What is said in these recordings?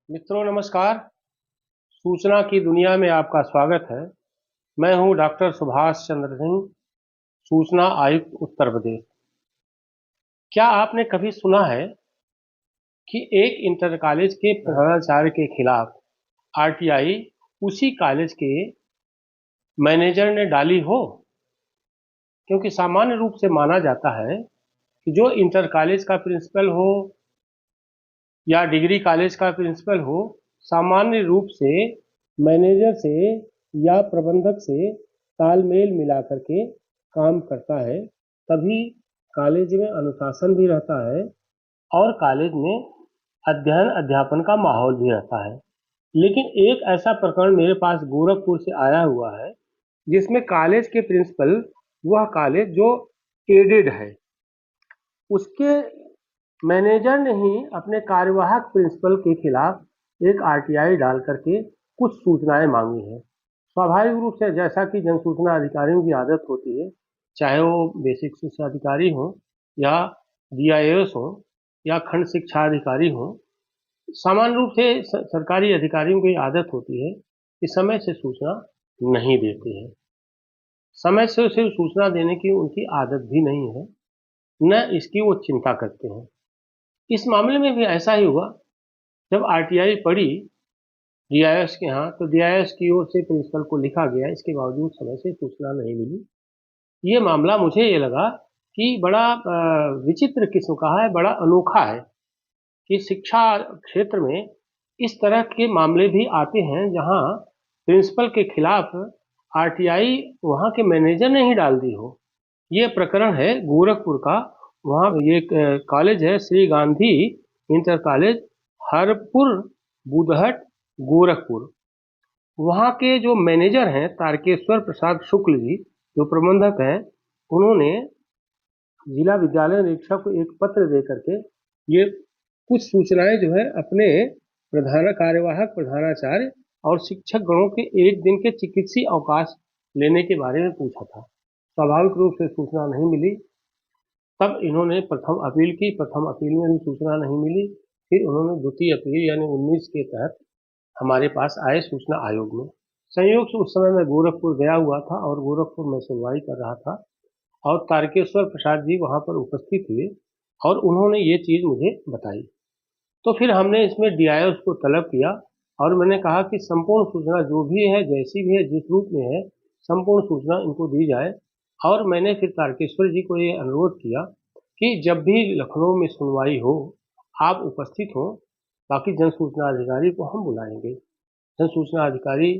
मित्रों नमस्कार। सूचना की दुनिया में आपका स्वागत है। मैं हूं डॉक्टर सुभाष चंद्र सिंह, सूचना आयुक्त उत्तर प्रदेश। क्या आपने कभी सुना है कि एक इंटर कॉलेज के प्रधानाचार्य के खिलाफ आरटीआई उसी कॉलेज के मैनेजर ने डाली हो? क्योंकि सामान्य रूप से माना जाता है कि जो इंटर कॉलेज का प्रिंसिपल हो या डिग्री कॉलेज का प्रिंसिपल हो, सामान्य रूप से मैनेजर से या प्रबंधक से तालमेल मिला करके काम करता है, तभी कॉलेज में अनुशासन भी रहता है और कॉलेज में अध्ययन अध्यापन का माहौल भी रहता है। लेकिन एक ऐसा प्रकरण मेरे पास गोरखपुर से आया हुआ है जिसमें कॉलेज के प्रिंसिपल, वह कॉलेज जो एडेड है, उसके मैनेजर ने ही अपने कार्यवाहक प्रिंसिपल के खिलाफ एक आरटीआई डाल करके कुछ सूचनाएं मांगी हैं। स्वाभाविक रूप से जैसा कि जनसूचना अधिकारियों की आदत होती है, चाहे वो बेसिक शिक्षा अधिकारी हो या डीआईएस हो या खंड शिक्षा अधिकारी हो, सामान्य रूप से सरकारी अधिकारियों की आदत होती है कि समय से सूचना नहीं देते हैं। समय से सिर्फ सूचना देने की उनकी आदत भी नहीं है, न इसकी वो चिंता करते हैं। इस मामले में भी ऐसा ही हुआ। जब आरटीआई पड़ी डीआईएस के यहाँ, तो डीआईएस की ओर से प्रिंसिपल को लिखा गया, इसके बावजूद समय से सूचना नहीं मिली। ये मामला मुझे ये लगा कि बड़ा विचित्र किस्म का है, बड़ा अनोखा है कि शिक्षा क्षेत्र में इस तरह के मामले भी आते हैं जहाँ प्रिंसिपल के खिलाफ आरटीआई वहाँ के मैनेजर ने ही डाल दी हो। ये प्रकरण है गोरखपुर का। वहाँ ये कॉलेज है श्री गांधी इंटर कॉलेज, हरपुर बुधहट, गोरखपुर। वहाँ के जो मैनेजर हैं तारकेश्वर प्रसाद शुक्ल जी, जो प्रबंधक हैं, उन्होंने जिला विद्यालय निरीक्षक को एक पत्र दे करके ये कुछ सूचनाएं जो है अपने कार्यवाहक प्रधानाचार्य और शिक्षक गणों के एक दिन के चिकित्सीय अवकाश लेने के बारे में पूछा था। स्वाभाविक रूप से सूचना नहीं मिली। तब इन्होंने प्रथम अपील की, प्रथम अपील में भी सूचना नहीं मिली। फिर उन्होंने द्वितीय अपील यानी 19 के तहत हमारे पास आए सूचना आयोग में। संयोग से उस समय मैं गोरखपुर गया हुआ था और गोरखपुर में सुनवाई कर रहा था और तारकेश्वर प्रसाद जी वहाँ पर उपस्थित हुए और उन्होंने ये चीज़ मुझे बताई। तो फिर हमने इसमें डीआईएस को तलब किया और मैंने कहा कि संपूर्ण सूचना जो भी है, जैसी भी है, जिस रूप में है, संपूर्ण सूचना इनको दी जाए। और मैंने फिर तारकेश्वर जी को ये अनुरोध किया कि जब भी लखनऊ में सुनवाई हो, आप उपस्थित हों, बाकी जन सूचना अधिकारी को हम बुलाएंगे। जन सूचना अधिकारी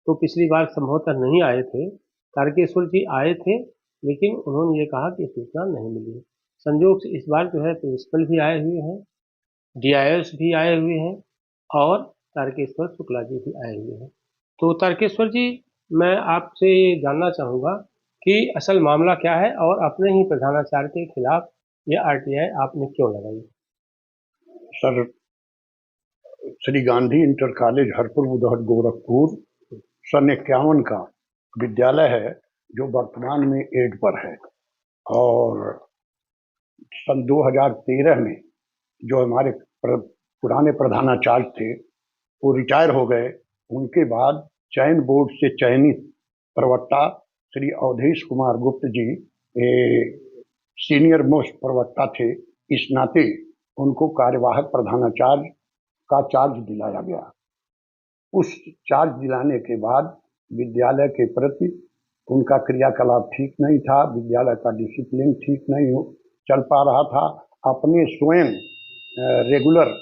तो पिछली बार संभवतः नहीं आए थे, तारकेश्वर जी आए थे, लेकिन उन्होंने ये कहा कि सूचना नहीं मिली। संयोग से इस बार जो है प्रिंसिपल भी आए हुए हैं, डीआईएस भी आए हुए हैं और तारकेश्वर शुक्ला जी भी आए हुए हैं। तो तारकेश्वर जी, मैं आपसे ये जानना चाहूँगा कि असल मामला क्या है और अपने ही प्रधानाचार्य के खिलाफ ये आरटीआई आपने क्यों लगाई? Sir, Shri Gandhi inter college Harpur Budhhat Gorakhpur सन 51 का विद्यालय है जो वर्तमान में एड पर है। और सन 2013 में जो हमारे पुराने प्रधानाचार्य थे वो रिटायर हो गए। उनके बाद चयन बोर्ड से चयनित प्रवक्ता श्री अवधेश कुमार गुप्त जी सीनियर मोस्ट प्रवक्ता थे। इस नाते उनको कार्यवाहक प्रधानाचार्य का चार्ज दिलाया गया। उस चार्ज दिलाने के बाद विद्यालय के प्रति उनका क्रियाकलाप ठीक नहीं था, विद्यालय का डिसिप्लिन ठीक नहीं चल पा रहा था। अपने स्वयं रेगुलर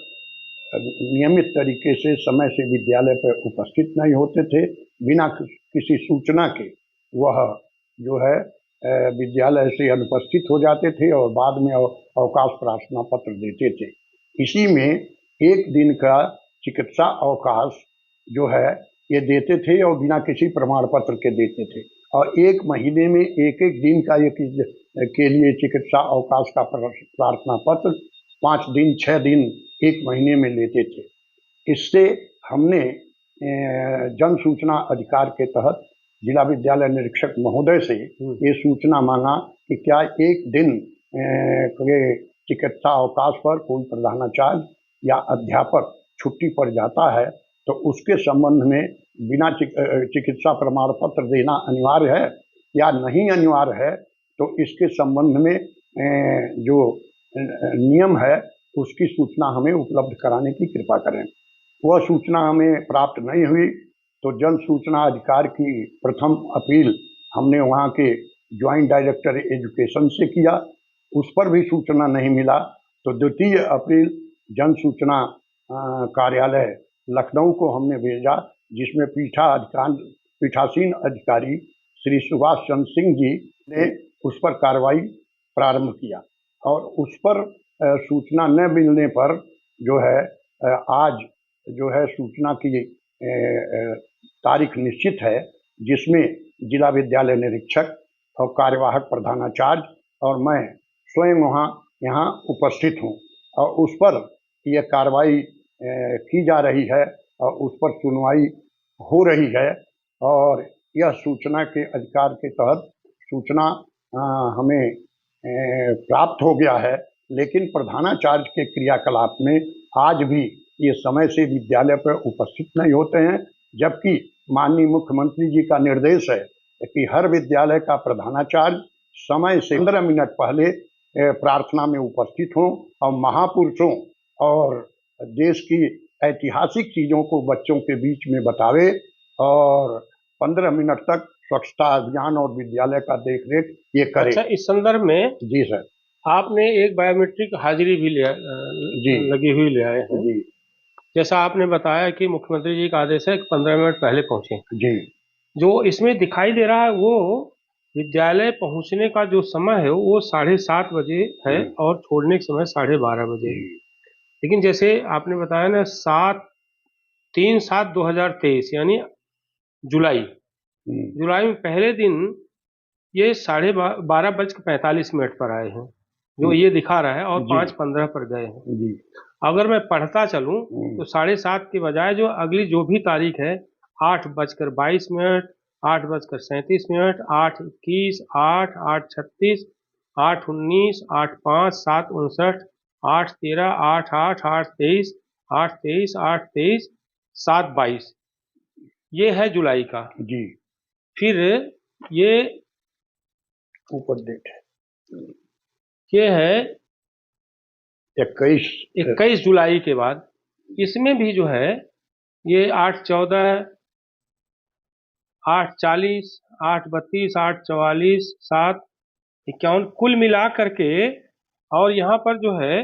नियमित तरीके से समय से विद्यालय पर उपस्थित नहीं होते थे। बिना किसी सूचना के वह जो है विद्यालय से अनुपस्थित हो जाते थे और बाद में अवकाश प्रार्थना पत्र देते थे। इसी में एक दिन का चिकित्सा अवकाश जो है ये देते थे और बिना किसी प्रमाण पत्र के देते थे। और एक महीने में एक एक दिन का के लिए चिकित्सा अवकाश का प्रार्थना पत्र 5 दिन 6 दिन एक महीने में लेते थे। इससे हमने जन सूचना अधिकार के तहत जिला विद्यालय निरीक्षक महोदय से ये सूचना मांगा कि क्या एक दिन चिकित्सा अवकाश पर कोई प्रधानाचार्य या अध्यापक छुट्टी पड़ जाता है तो उसके संबंध में बिना चिकित्सा प्रमाण पत्र देना अनिवार्य है या नहीं अनिवार्य है, तो इसके संबंध में जो नियम है उसकी सूचना हमें उपलब्ध कराने की कृपा करें। वह सूचना हमें प्राप्त नहीं हुई तो जन सूचना अधिकार की प्रथम अपील हमने वहाँ के ज्वाइंट डायरेक्टर एजुकेशन से किया, उस पर भी सूचना नहीं मिला। तो द्वितीय अपील जन सूचना कार्यालय लखनऊ को हमने भेजा, जिसमें पीठासीन अधिकारी श्री सुभाष चंद्र सिंह जी ने उस पर कार्रवाई प्रारंभ किया और उस पर सूचना न मिलने पर जो है आज जो है सूचना की तारीख निश्चित है, जिसमें जिला विद्यालय निरीक्षक और कार्यवाहक प्रधानाचार्य और मैं स्वयं यहाँ उपस्थित हूँ और उस पर यह कार्रवाई की जा रही है और उस पर सुनवाई हो रही है। और यह सूचना के अधिकार के तहत सूचना हमें प्राप्त हो गया है, लेकिन प्रधानाचार्य के क्रियाकलाप में आज भी ये समय से विद्यालय पर उपस्थित नहीं होते हैं, जबकि माननीय मुख्यमंत्री जी का निर्देश है कि हर विद्यालय का प्रधानाचार्य समय से 15 मिनट पहले प्रार्थना में उपस्थित हों और महापुरुषों और देश की ऐतिहासिक चीज़ों को बच्चों के बीच में बतावे और 15 मिनट तक स्वच्छता अभियान और विद्यालय का देखरेख ये करे। अच्छा, इस संदर्भ में जी सर, आपने एक बायोमेट्रिक हाजिरी भी जी लगी हुई ले आए हैं। जी, जैसा आपने बताया कि मुख्यमंत्री जी का आदेश है कि 15 मिनट पहले पहुंचे। जी, जो इसमें दिखाई दे रहा है वो विद्यालय पहुंचने का जो समय है वो 7:30 बजे है और छोड़ने का समय 12:30 बजे। लेकिन जैसे आपने बताया ना 3/7/2023 यानी जुलाई में पहले दिन ये 12:45 पर आए हैं, जो ये दिखा रहा है, और 5:15 पर गए हैं। अगर मैं पढ़ता चलूं तो 7:30 के बजाय जो अगली जो भी तारीख है 8:22, 8:37, 8:21, 8, 8:36, 8:19, 8:05, 7:59, 8:13, 8:08, 8:23, 8:23, 8:23, 7:22, ये है जुलाई का। जी, फिर ये ऊपर डेट है, ये है 21 जुलाई के बाद। इसमें भी जो है ये 8:14, 8:40, 8:32, 8:44, 7:51 कुल मिला करके, और यहाँ पर जो है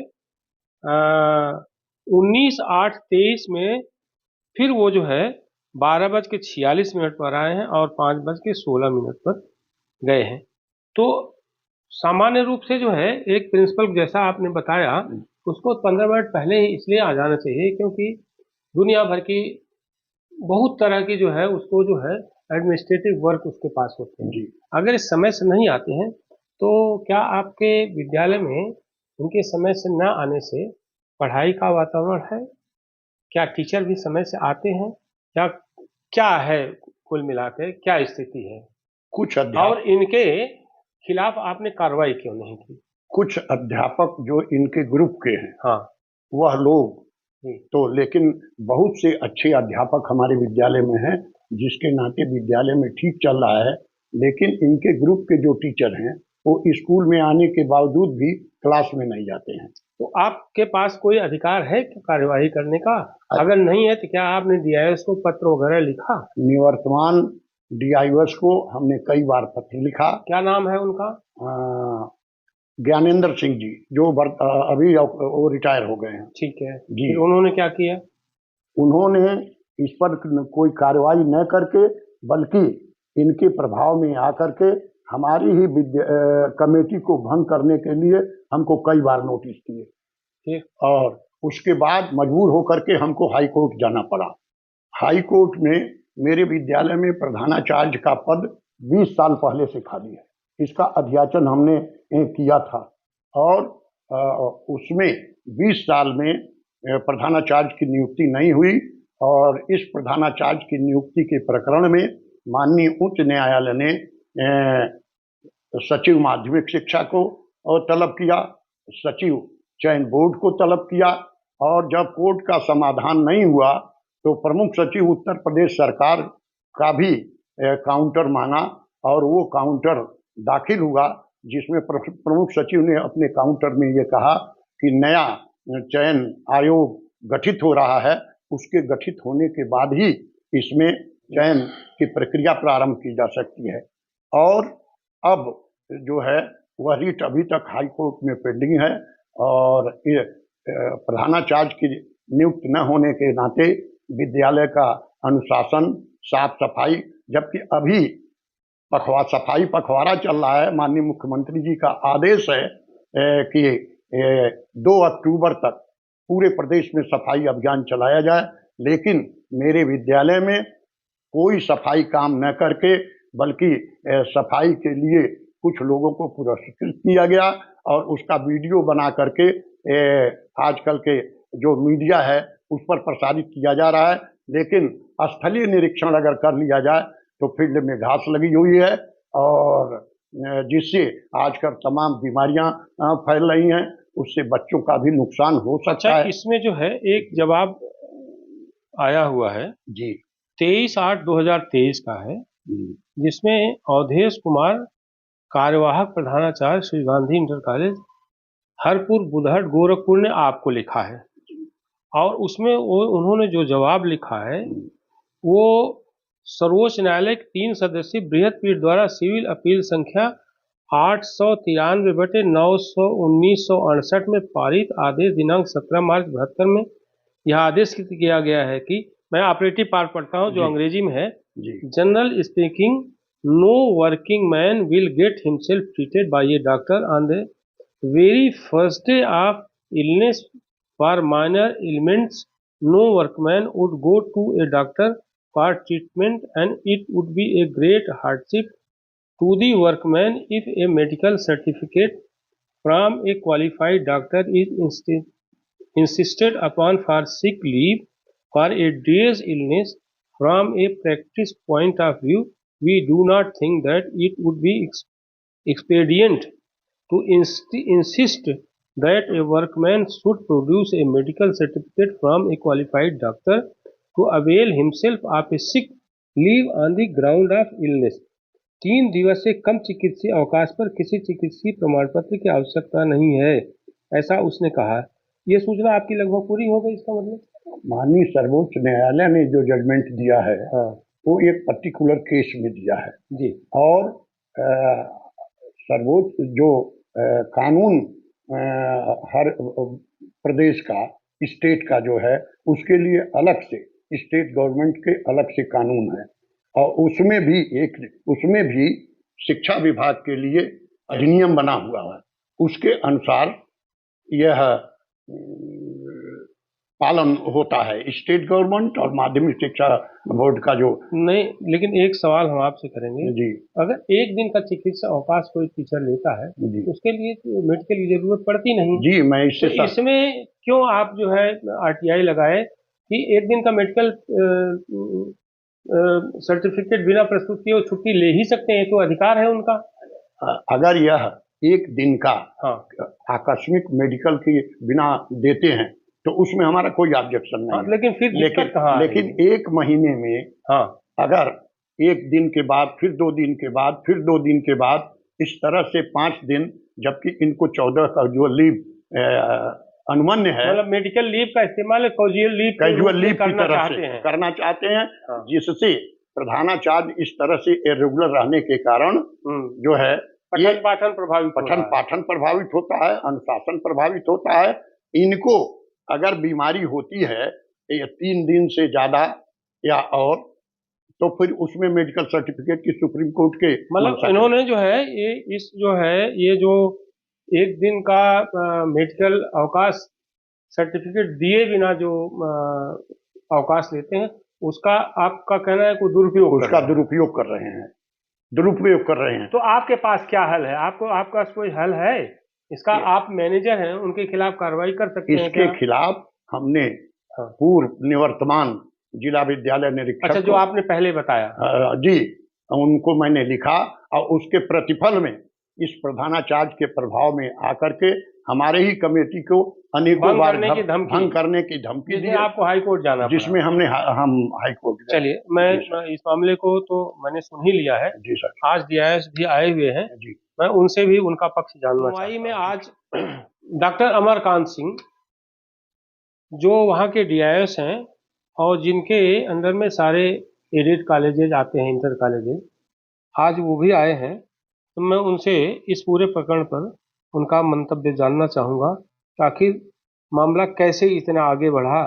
19/8/23 में फिर वो जो है 12:46 पर आए हैं और 5:16 पर गए हैं। तो सामान्य रूप से जो है एक प्रिंसिपल जैसा आपने बताया उसको 15 मिनट पहले ही इसलिए आ जाना चाहिए क्योंकि दुनिया भर की बहुत तरह की जो है उसको जो है एडमिनिस्ट्रेटिव वर्क उसके पास होते हैं। अगर इस समय से नहीं आते हैं तो क्या आपके विद्यालय में उनके समय से न आने से पढ़ाई का वातावरण है? क्या टीचर भी समय से आते हैं? क्या है कुल मिला के क्या स्थिति है? कुछ और इनके खिलाफ आपने कार्रवाई क्यों नहीं की? कुछ अध्यापक जो इनके ग्रुप के हैं, हाँ, वह लोग तो, लेकिन बहुत से अच्छे अध्यापक हमारे विद्यालय में हैं, जिसके नाते विद्यालय में ठीक चल रहा है। लेकिन इनके ग्रुप के जो टीचर हैं वो स्कूल में आने के बावजूद भी क्लास में नहीं जाते हैं। तो आपके पास कोई अधिकार है कार्यवाही करने का? अगर नहीं है तो क्या आपने DIS को पत्र वगैरह लिखा? निवर्तमान DIS को हमने कई बार पत्र लिखा। क्या नाम है उनका? ज्ञानेंद्र सिंह जी, जो अभी वो रिटायर हो गए हैं। ठीक है जी। फिर उन्होंने क्या किया? उन्होंने इस पर कोई कार्रवाई न करके बल्कि इनके प्रभाव में आकर के हमारी ही कमेटी को भंग करने के लिए हमको कई बार नोटिस किए और उसके बाद मजबूर होकर के हमको हाई कोर्ट जाना पड़ा। हाई कोर्ट में मेरे विद्यालय में प्रधानाचार्य का पद 20 साल पहले से खाली है। इसका अध्याचन हमने किया था और उसमें 20 साल में प्रधानाचार्य की नियुक्ति नहीं हुई और इस प्रधानाचार्य की नियुक्ति के प्रकरण में माननीय उच्च न्यायालय ने सचिव माध्यमिक शिक्षा को तलब किया, सचिव चयन बोर्ड को तलब किया और जब कोर्ट का समाधान नहीं हुआ तो प्रमुख सचिव उत्तर प्रदेश सरकार का भी काउंटर मांगा और वो काउंटर दाखिल हुआ, जिसमें प्रमुख सचिव ने अपने काउंटर में ये कहा कि नया चयन आयोग गठित हो रहा है, उसके गठित होने के बाद ही इसमें चयन की प्रक्रिया प्रारंभ की जा सकती है। और अब जो है वह रिट अभी तक हाई कोर्ट में पेंडिंग है और ये प्रधानाचार्य की नियुक्त न होने के नाते विद्यालय का अनुशासन, साफ सफाई, जबकि अभी सफाई पखवाड़ा चल रहा है। माननीय मुख्यमंत्री जी का आदेश है कि 2 अक्टूबर तक पूरे प्रदेश में सफाई अभियान चलाया जाए, लेकिन मेरे विद्यालय में कोई सफाई काम न करके बल्कि सफाई के लिए कुछ लोगों को पुरस्कृत किया गया और उसका वीडियो बना करके आजकल के जो मीडिया है उस पर प्रसारित किया जा रहा है। लेकिन स्थलीय निरीक्षण अगर कर लिया जाए तो फील्ड में घास लगी हुई है और जिससे आजकल तमाम बीमारियां फैल रही हैं, उससे बच्चों का भी नुकसान हो सकता है। इसमें जो है एक जवाब आया हुआ है जी, 23/8/2023 का है, जिसमें अवधेश कुमार, कार्यवाहक प्रधानाचार्य श्री गांधी इंटर कॉलेज, हरपुर बुधहट, गोरखपुर ने आपको लिखा है। और उसमें उन्होंने जो जवाब लिखा है वो सर्वोच्च न्यायालय के 3 सदस्यीय बृहद पीठ द्वारा सिविल अपील संख्या 893/9/1968 में पारित आदेश दिनांक 17 मार्च 72 में यह आदेश किया गया है कि मैं ऑपरेटिव पार्ट पढ़ता हूँ जो अंग्रेजी में है। General speaking, no working man will get himself treated by a doctor on the very first day of illness for minor ailments. No workman would go to a doctor for treatment, and it would be a great hardship to the workman if a medical certificate from a qualified doctor is insisted upon for sick leave for a day's illness. From a practice point of view, we do not think that it would be expedient to insist that a workman should produce a medical certificate from a qualified doctor to avail himself of a sick leave on the ground of illness। 3 दिवस से कम चिकित्सीय अवकाश पर किसी चिकित्सीय प्रमाण पत्र की आवश्यकता नहीं है, ऐसा उसने कहा। यह सूचना आपकी लगभग पूरी हो गई। इसका मतलब माननीय सर्वोच्च न्यायालय ने जो जजमेंट दिया है वो एक पर्टिकुलर केस में दिया है जी। और सर्वोच्च जो कानून हर प्रदेश का, स्टेट का जो है उसके लिए अलग से, स्टेट गवर्नमेंट के अलग से कानून है और उसमें भी शिक्षा विभाग के लिए अधिनियम बना हुआ है। उसके अनुसार यह पालन होता है स्टेट गवर्नमेंट और माध्यमिक शिक्षा बोर्ड का जो नहीं। लेकिन एक सवाल हम आपसे करेंगे जी, अगर एक दिन का चिकित्सा अवकाश कोई टीचर लेता है तो उसके लिए मेडिकल की जरूरत पड़ती नहीं जी। मैं इसमें क्यों आप जो है RTI लगाए कि एक दिन का मेडिकल सर्टिफिकेट बिना प्रस्तुत किए छुट्टी ले ही सकते हैं, तो अधिकार है उनका। अगर यह एक दिन का आकस्मिक मेडिकल के बिना देते हैं तो उसमें हमारा कोई ऑब्जेक्शन नहीं है। लेकिन फिर लेकिन 1 महीने में अगर एक दिन के बाद फिर 2 दिन के बाद फिर 2 दिन के बाद इस तरह से 5 दिन, जबकि इनको 14 का जो लीव अनुमन्य है, मतलब मेडिकल लीव का इस्तेमाल कैजुअल लीव करना चाहते हैं जिससे प्रधानाचार्य इस तरह से इरेगुलर रहने के कारण जो है पठन पाठन प्रभावित होता है, अनुशासन प्रभावित होता है। इनको अगर बीमारी होती है 3 दिन से ज्यादा या और, तो फिर उसमें मेडिकल सर्टिफिकेट की सुप्रीम कोर्ट के मतलब इन्होंने जो है ये जो एक दिन का मेडिकल अवकाश सर्टिफिकेट दिए बिना जो अवकाश लेते हैं उसका आपका कहना है कोई दुरुपयोग कर रहे हैं। तो आपके पास क्या हल है? आपका कोई हल है इसका? आप मैनेजर हैं, उनके खिलाफ कार्रवाई कर सकते हैं। इसके खिलाफ हमने पूर्व निवर्तमान जिला विद्यालय निरीक्षक, अच्छा, जो आपने पहले बताया जी, उनको मैंने लिखा और उसके प्रतिफल में इस प्रधानाचार्य के प्रभाव में आकर के हमारे ही कमेटी को अनेकों भंग बार करने की धमकी, भंग करने की धमकी दी, जिसमें आपको हाई कोर्ट जाना पड़ा। जिसमें हम हाई कोर्ट गए। चलिए, मैं इस मामले को तो मैंने सुन ही लिया है। जी सर। आज डीआईएस भी आए हुए हैं, जी। मैं उनसे भी उनका पक्ष जानना चाहता हूं। में आज डॉक्टर अमरकांत सिंह, जो वहाँ के डीआईएस हैं और जिनके अंडर में सारे एडेड कॉलेजेज आते हैं, इंटर कॉलेजेज, आज वो भी आए हैं। तो मैं उनसे इस पूरे प्रकरण पर उनका मंतव्य जानना चाहूँगा कि आखिर मामला कैसे इतना आगे बढ़ा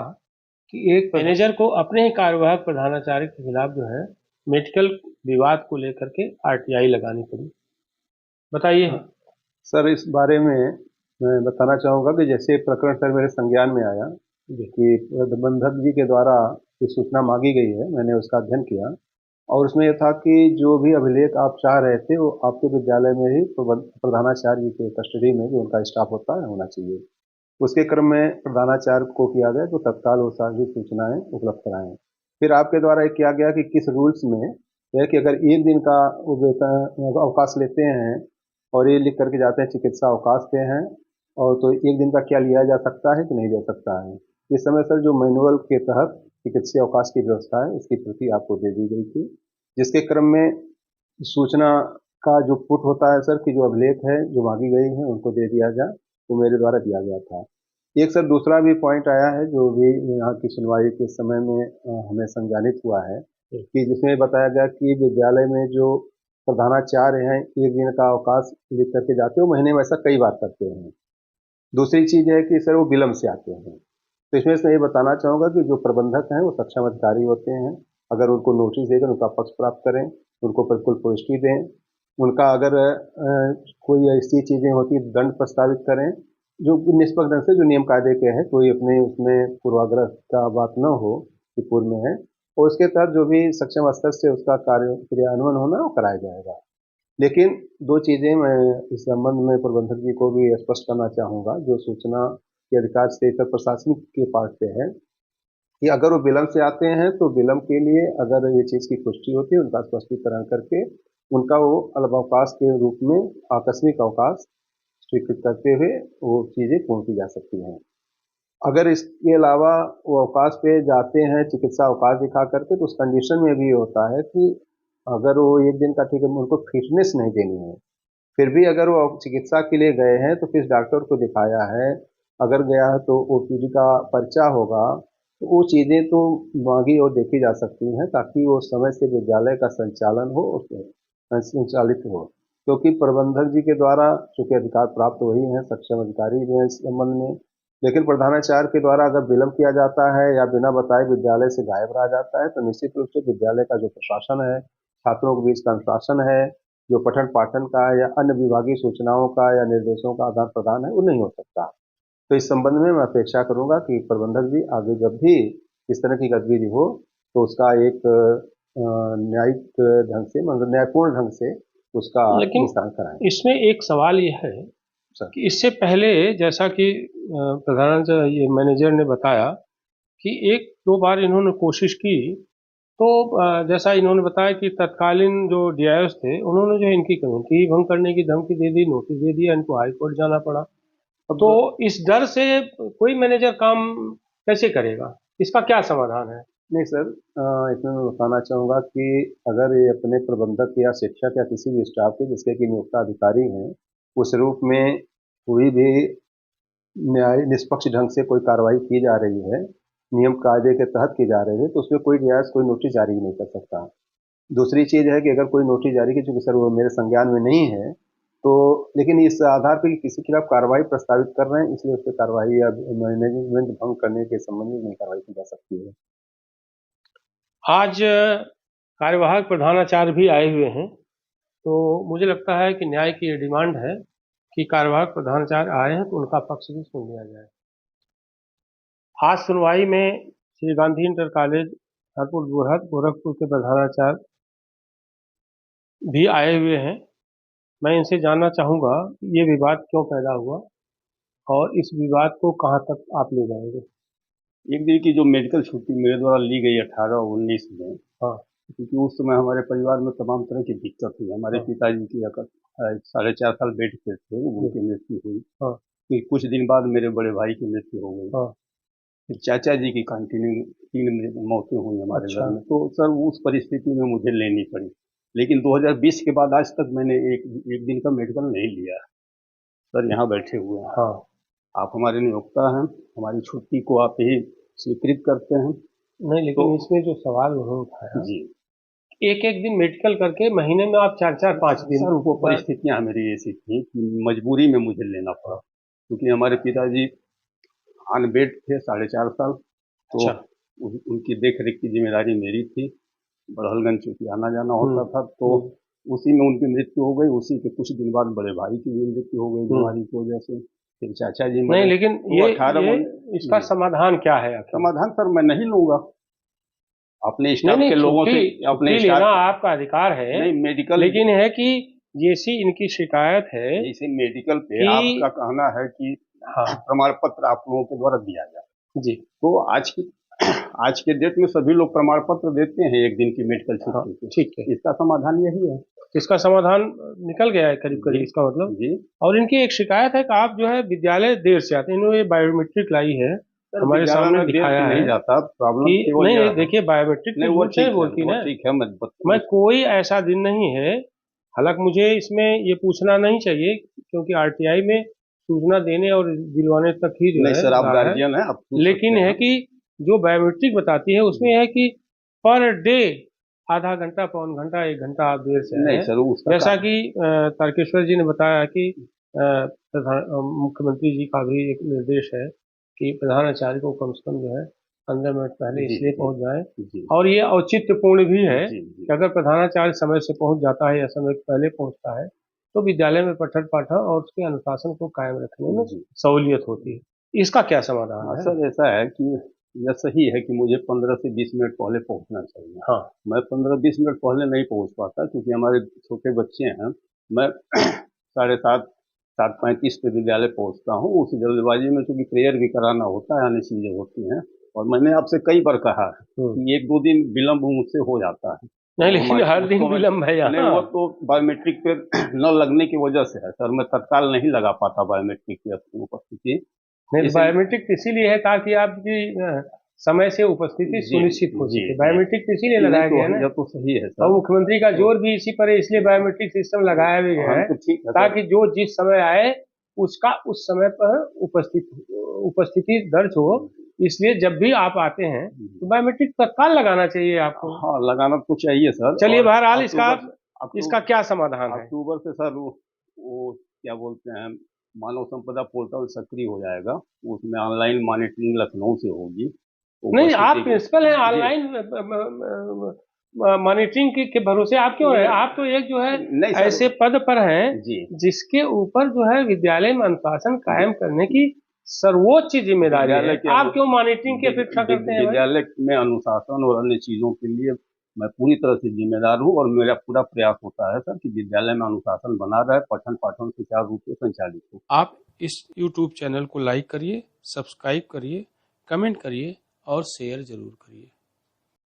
कि एक मैनेजर को अपने ही कार्यवाहक प्रधानाचार्य के खिलाफ जो है मेडिकल विवाद को लेकर के आरटीआई लगानी पड़ी। बताइए। सर, इस बारे में मैं बताना चाहूँगा कि जैसे प्रकरण सर मेरे संज्ञान में आया कि प्रबंधक जी के द्वारा ये सूचना मांगी गई है, मैंने उसका अध्ययन किया और उसमें यह था कि जो भी अभिलेख आप चाह रहे थे वो आपके विद्यालय में ही प्रधानाचार्य जी के कस्टडी में जो उनका स्टाफ होता है होना चाहिए। उसके क्रम में प्रधानाचार्य को किया गया तो तत्काल वो सारी सूचनाएं उपलब्ध कराएं। फिर आपके द्वारा एक किया गया कि किस रूल्स में है कि अगर एक दिन का वो वेतन अवकाश लेते हैं और ये लिख करके जाते हैं चिकित्सा अवकाश पे हैं, और तो एक दिन का क्या लिया जा सकता है कि नहीं जा सकता है। इस समय सर जो मैनुअल के तहत चिकित्सा अवकाश की व्यवस्था है उसकी प्रति आपको दे दी गई थी, जिसके क्रम में सूचना का जो पुट होता है सर कि जो अभिलेख है जो मांगी गई है उनको दे दिया जाए, तो मेरे द्वारा दिया गया था। एक सर दूसरा भी पॉइंट आया है जो भी यहाँ की सुनवाई के समय में हमें संज्ञानित हुआ है कि जिसमें बताया गया कि विद्यालय में जो प्रधानाचार्य हैं एक दिन का अवकाश लिख करके जाते हैं, वो महीने में ऐसा कई बार करते हैं। दूसरी चीज़ है कि सर वो विलम्ब से आते हैं। तो इसमें से ये बताना चाहूँगा कि जो प्रबंधक हैं वो सक्षम अधिकारी होते हैं, अगर उनको नोटिस देकर उनका पक्ष प्राप्त करें, उनको बिल्कुल पुष्टि दें, उनका अगर कोई ऐसी चीज़ें होती दंड प्रस्तावित करें जो निष्पक्ष ढंग से जो नियम कायदे के हैं, कोई अपने उसमें पूर्वाग्रह का बात न हो कि पूर्व में है, और उसके तहत जो भी सक्षम स्तर से उसका कार्य क्रियान्वयन होना वो कराया जाएगा। लेकिन दो चीज़ें मैं इस संबंध में प्रबंधक जी को भी स्पष्ट करना चाहूँगा, जो सूचना के अधिकार से इतर प्रशासनिक के पार्ट पे है कि अगर वो विलम्ब से आते हैं तो विलम्ब के लिए अगर ये चीज़ की पुष्टि होती है उनका स्पष्टीकरण करके उनका वो अल्पावकाश के रूप में आकस्मिक अवकाश स्वीकृत करते हुए वो चीज़ें पूर्ण की जा सकती हैं। अगर इसके अलावा वो अवकाश पे जाते हैं चिकित्सा अवकाश दिखा करके, तो उस कंडीशन में भी होता है कि अगर वो एक दिन का ठीक है उनको फिटनेस नहीं देनी है, फिर भी अगर वो चिकित्सा के लिए गए हैं तो किस डॉक्टर को दिखाया है, अगर गया है तो ओपीडी का पर्चा होगा, तो वो चीज़ें तो मांगी और देखी जा सकती हैं ताकि वो समय से विद्यालय का संचालन हो, संचालित हो। क्योंकि प्रबंधक जी के द्वारा चूंकि अधिकार प्राप्त वही हैं, सक्षम अधिकारी भी हैं इस संबंध में, लेकिन प्रधानाचार्य के द्वारा अगर विलम्ब किया जाता है या बिना बताए विद्यालय से गायब रह जाता है तो निश्चित रूप से विद्यालय का जो प्रशासन है, छात्रों के बीच का अनुशासन है, जो पठन पाठन का या अन्य विभागीय सूचनाओं का या निर्देशों का आदान प्रदान है वो नहीं हो सकता। तो इस संबंध में मैं अपेक्षा करूंगा कि प्रबंधक जी आगे जब भी इस तरह की गतिविधि हो तो उसका एक न्यायिक ढंग से, मतलब न्यायपूर्ण ढंग से उसका निस्तारण कराएं। इसमें एक सवाल यह है कि इससे पहले जैसा कि ये मैनेजर ने बताया कि एक दो बार इन्होंने कोशिश की, तो जैसा इन्होंने बताया कि तत्कालीन जो डीआईएस थे उन्होंने जो इनकी कमेटी भंग करने की धमकी दे दी, नोटिस दे दिया, इनको हाई कोर्ट जाना पड़ा। तो इस डर से कोई मैनेजर काम कैसे करेगा, इसका क्या समाधान है? नहीं सर, इसमें मैं बताना चाहूँगा कि अगर ये अपने प्रबंधक या शिक्षक या किसी भी स्टाफ के जिसके कि नियुक्ता अधिकारी हैं उस रूप में कोई भी न्याय निष्पक्ष ढंग से कोई कार्रवाई की जा रही है, नियम कायदे के तहत की जा रही है, तो उसमें कोई रियायत कोई नोटिस जारी नहीं कर सकता। दूसरी चीज़ है कि अगर कोई नोटिस जारी की, चूंकि सर वो मेरे संज्ञान में नहीं है, तो लेकिन इस आधार पर कि किसी के खिलाफ कार्रवाई प्रस्तावित कर रहे हैं, इसलिए उस पर कार्रवाई या मैनेजमेंट भंग करने के संबंध में नहीं कार्रवाई की जा सकती है। आज कार्यवाहक प्रधानाचार्य भी आए हुए हैं, तो मुझे लगता है कि न्याय की ये डिमांड है कि कार्यवाहक प्रधानाचार्य आए हैं तो उनका पक्ष भी सुन लिया जाए। आज सुनवाई में श्री गांधी इंटर कॉलेज कानपुर गोरखपुर के प्रधानाचार्य भी आए हुए हैं। मैं इनसे जानना चाहूँगा कि ये विवाद क्यों पैदा हुआ और इस विवाद को कहाँ तक आप ले जाएंगे। एक दिन की जो मेडिकल छुट्टी मेरे द्वारा ली गई 18-19 में, हाँ, क्योंकि उस समय हमारे परिवार में तमाम तरह की दिक्कत हुई। हमारे हाँ, पिताजी की 4.5 साल बेड पे थे, उनकी मृत्यु हुई। हाँ, फिर कुछ दिन बाद मेरे बड़े भाई की मृत्यु हो गई। हाँ। फिर चाचा जी की कंटिन्यू 3 मौतें हुई हमारे अच्छा। घर में। तो सर उस परिस्थिति में मुझे लेनी पड़ी, लेकिन 2020 के बाद आज तक मैंने एक दिन का मेडिकल नहीं लिया। सर यहाँ बैठे हुए हैं, हाँ। आप हमारे नियोक्ता हैं, हमारी छुट्टी को आप ही स्वीकृत करते हैं। नहीं, लेकिन तो इसमें जो सवाल उन्होंने उठाया, जी एक एक दिन मेडिकल करके महीने में आप 4-4-5 दिन। सर, वो परिस्थितियां मेरी ऐसी थी कि मजबूरी में मुझे लेना पड़ा, क्योंकि हमारे पिताजी ऑन बेड थे 4.5 साल। तो अच्छा। उनकी देख रेख की जिम्मेदारी मेरी थी। बड़हलगंज चूंकि आना जाना होता था, तो उसी में उनकी मृत्यु हो गई। उसी के कुछ दिन बाद बड़े भाई की भी मृत्यु हो गई बीमारी की वजह से। फिर चाचा जी नहीं, लेकिन वो ये 18 इसका समाधान क्या है आखिर? समाधान सर मैं नहीं लूंगा, अपने स्टाफ नहीं, के लोगों से अपने छुट्टी लेना स्टाफ आपका अधिकार है, नहीं मेडिकल, लेकिन है कि जैसी इनकी शिकायत है जैसे मेडिकल पे कि आपका कहना है कि हाँ प्रमाण पत्र आप लोगों के द्वारा दिया जाए जी, तो आज के डेट में सभी लोग प्रमाण पत्र देते हैं एक दिन की मेडिकल छुट्टी की। ठीक है, इसका समाधान यही है। इसका समाधान निकल गया है करीब करीब, इसका मतलब। जी और इनकी एक शिकायत है कि आप जो है विद्यालय देर से आते हैं। इन्होंने ये बायोमेट्रिक लाई है, हमारे सामने दिखाया है नहीं जाता प्रॉब्लम कि केवल नहीं, यह है। देखिए बायोमेट्रिक नहीं की वो रूल्स है, ठीक है, बोलती वो ना। ठीक है। मैं कोई ऐसा दिन नहीं है, हालांकि मुझे इसमें ये पूछना नहीं चाहिए क्योंकि आरटीआई में सूचना देने और दिलवाने तक ही जो नहीं है सर, आप रहा है। गार्जियन हैं, आप पूछ लेकिन सकते है हैं। कि जो बायोमेट्रिक बताती है उसमें है कि पर डे आधा घंटा, पौन घंटा, 1 घंटा आप देर से आए नहीं हैं। सर, उसका जैसा कि तारकेश्वर जी ने बताया कि मुख्यमंत्री जी का भी एक निर्देश है कि प्रधानाचार्य को कम से कम जो है 15 मिनट पहले जी, इसलिए जी, पहुंच जाए। जी और ये औचित्यपूर्ण भी है जी जी कि अगर प्रधानाचार्य समय से पहुंच जाता है या समय से पहले पहुंचता है तो विद्यालय में पठन पाठन और उसके अनुशासन को कायम रखने में जी। सहूलियत होती है। इसका क्या समाधान हाँ है? सर, ऐसा है कि यह सही है कि मुझे 15 से 20 मिनट पहले पहुंचना चाहिए। हाँ। मैं 15-20 मिनट पहले नहीं पहुंच पाता क्योंकि हमारे छोटे बच्चे हैं। मैं 7:35 पे विद्यालय पहुंचता हूँ। उस जल्दबाजी में चूंकि प्रेयर भी कराना होता है, अन्य चीजें होती हैं, और मैंने आपसे कई बार कहा है कि 1-2 दिन विलम्ब मुझसे हो जाता है। नहीं, लेकिन हर दिन विलम्ब है नहीं, वो यहाँ। तो बायोमेट्रिक पे न लगने की वजह से है सर। मैं तत्काल नहीं लगा पाता बायोमेट्रिक की उपस्थिति। नहीं, बायोमेट्रिक इसीलिए है ताकि आपकी समय से उपस्थिति सुनिश्चित हो सके। बायोमेट्रिक इसीलिए लगाया गया है ना। यह तो सही है सर। और मुख्यमंत्री का जोर भी इसी पर है, इसलिए बायोमेट्रिक सिस्टम लगाया भी गया है ठीक है ताकि जो जिस समय आए उसका उस समय पर उपस्थिति दर्ज हो। इसलिए जब भी आप आते हैं तो बायोमेट्रिक तत्काल लगाना चाहिए आपको। हाँ, लगाना तो चाहिए सर। चलिए, बहरहाल इसका इसका क्या समाधान है? अक्टूबर से सर वो क्या बोलते हैं, मानव संपदा पोर्टल सक्रिय हो जाएगा। उसमें ऑनलाइन मॉनिटरिंग लखनऊ से होगी। नहीं, आप प्रिंसिपल हैं, ऑनलाइन मॉनिटरिंग के भरोसे आप क्यों हैं? आप तो एक जो है ऐसे पद पर हैं जिसके ऊपर जो है विद्यालय में अनुशासन कायम करने की सर्वोच्च जिम्मेदारी है। आप क्यों मॉनिटरिंग की अपेक्षा करते हैं? विद्यालय में अनुशासन और अन्य चीजों के लिए मैं पूरी तरह से जिम्मेदार हूँ, और मेरा पूरा प्रयास होता है सर कि विद्यालय में अनुशासन बना रहे, पठन पाठन सुचारू रूप से संचालित हो। आप इस YouTube चैनल को लाइक करिए, सब्सक्राइब करिए, कमेंट करिए और शेयर जरूर करिए।